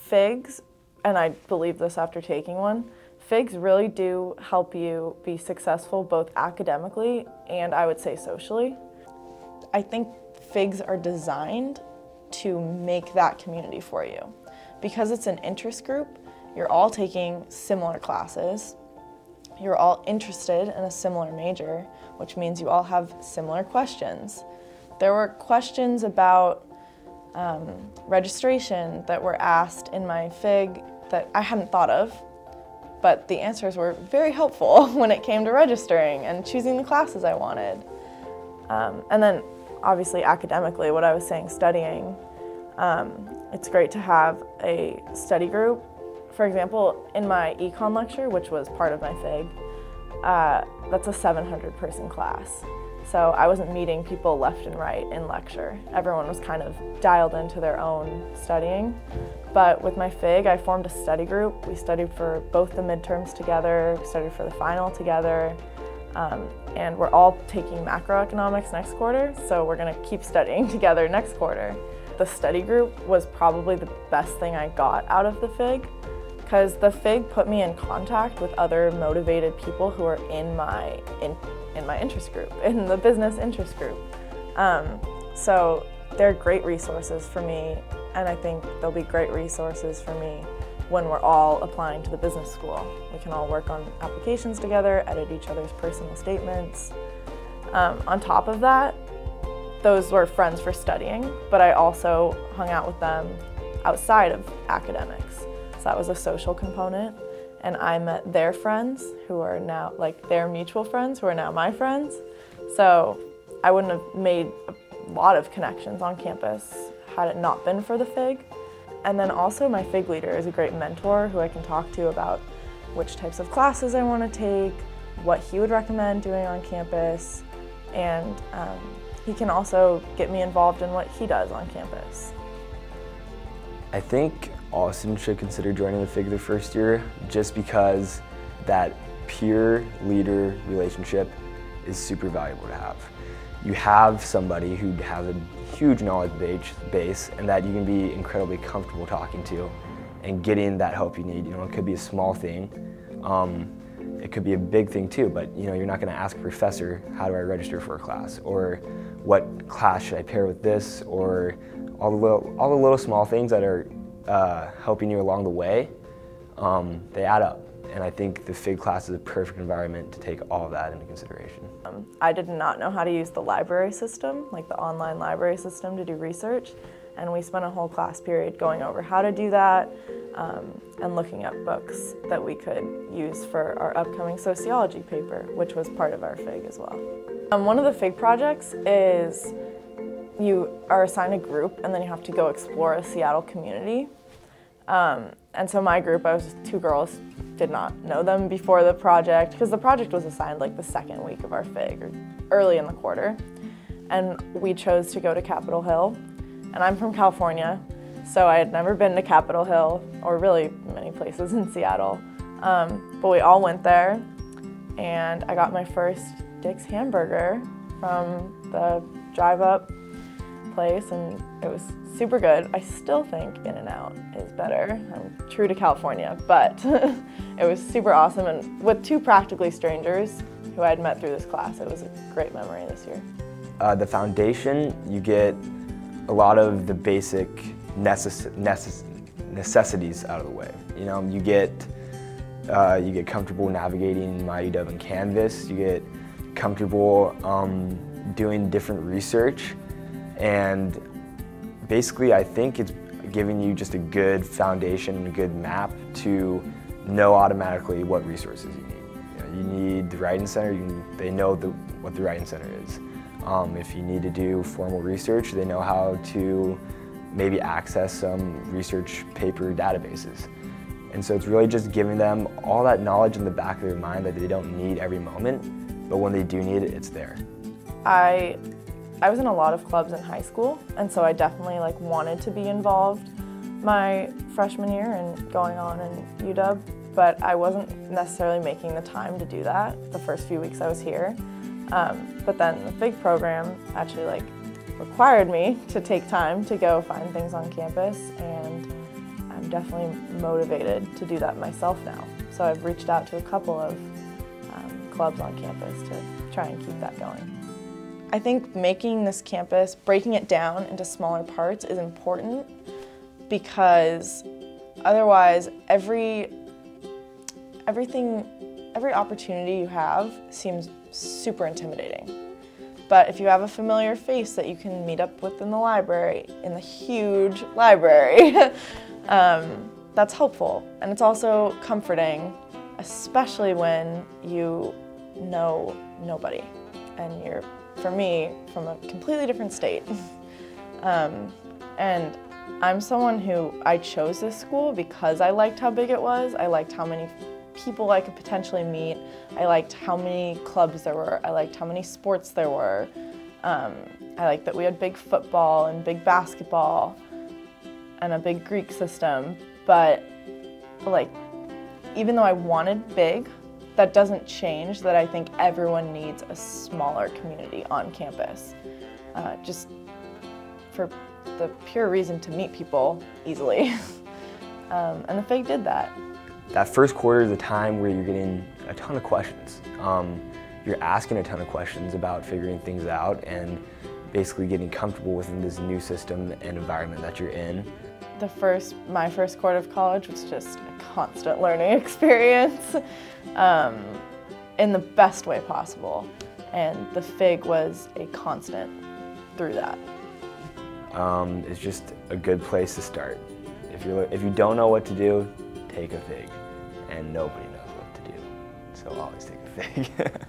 FIGs, and I believe this after taking one, FIGs really do help you be successful both academically and I would say socially. I think FIGs are designed to make that community for you. Because it's an interest group, you're all taking similar classes, you're all interested in a similar major, which means you all have similar questions. There were questions about registration that were asked in my FIG that I hadn't thought of, but the answers were very helpful when it came to registering and choosing the classes I wanted. And then obviously academically, what I was saying, studying, it's great to have a study group. For example, in my econ lecture, which was part of my FIG, that's a 700-person class. So I wasn't meeting people left and right in lecture. Everyone was kind of dialed into their own studying. But with my FIG, I formed a study group. We studied for both the midterms together, we studied for the final together, and we're all taking macroeconomics next quarter, so we're gonna keep studying together next quarter. The study group was probably the best thing I got out of the FIG, because the FIG put me in contact with other motivated people who are in my interest group, in the business interest group. So they're great resources for me, and I think they'll be great resources for me when we're all applying to the business school. We can all work on applications together, edit each other's personal statements. On top of that, those were friends for studying, but I also hung out with them outside of academics. So that was a social component. And I met their friends who are now, like their mutual friends who are now my friends. So I wouldn't have made a lot of connections on campus had it not been for the FIG. And then also my FIG leader is a great mentor who I can talk to about which types of classes I want to take, what he would recommend doing on campus, and he can also get me involved in what he does on campus. I think all students should consider joining the FIG their first year just because that peer leader relationship is super valuable to have. You have somebody who has a huge knowledge base and that you can be incredibly comfortable talking to and getting that help you need. You know, it could be a small thing, it could be a big thing too, but you know, you're not going to ask a professor, how do I register for a class, or what class should I pair with this, or all the little small things that are helping you along the way, they add up. And I think the FIG class is a perfect environment to take all of that into consideration. I did not know how to use the library system, like the online library system, to do research. And we spent a whole class period going over how to do that and looking up books that we could use for our upcoming sociology paper, which was part of our FIG as well. One of the FIG projects is you are assigned a group and then you have to go explore a Seattle community. And so my group, I was just 2 girls, did not know them before the project, because the project was assigned like the second week of our FIG, or early in the quarter. And we chose to go to Capitol Hill. And I'm from California, so I had never been to Capitol Hill, or really many places in Seattle. But we all went there, and I got my first Dick's hamburger from the drive-up place, and it was super good. I still think In-N-Out is better. I'm true to California, but it was super awesome, and with 2 practically strangers who I had met through this class, it was a great memory this year. The foundation, you get a lot of the basic necessities out of the way. You know, you get comfortable navigating MightyDub and Canvas. You get comfortable doing different research, and basically I think it's giving you just a good foundation and a good map to know automatically what resources you need. You need the Writing Center, they know what the Writing Center is. If you need to do formal research, they know how to maybe access some research paper databases. And so it's really just giving them all that knowledge in the back of their mind that they don't need every moment, but when they do need it, it's there. I was in a lot of clubs in high school, and so I definitely wanted to be involved my freshman year and going on in UW, but I wasn't necessarily making the time to do that the first few weeks I was here. But then the FIG program actually required me to take time to go find things on campus, and I'm definitely motivated to do that myself now. So I've reached out to a couple of clubs on campus to try and keep that going. I think making this campus, breaking it down into smaller parts is important, because otherwise every opportunity you have seems super intimidating. But if you have a familiar face that you can meet up with in the library, in the huge library, that's helpful. And it's also comforting, especially when you know nobody and you're, for me, from a completely different state. And I'm someone who, I chose this school because I liked how big it was. I liked how many people I could potentially meet. I liked how many clubs there were. I liked how many sports there were. I liked that we had big football and big basketball and a big Greek system. But like, even though I wanted big, that doesn't change that I think everyone needs a smaller community on campus. Just for the pure reason to meet people easily. And the FIG did that. That first quarter is a time where you're getting a ton of questions. You're asking a ton of questions about figuring things out and basically getting comfortable within this new system and environment that you're in. My first quarter of college was just a constant learning experience in the best way possible. And the FIG was a constant through that. It's just a good place to start. If you don't know what to do, take a FIG, and nobody knows what to do, so always take a FIG.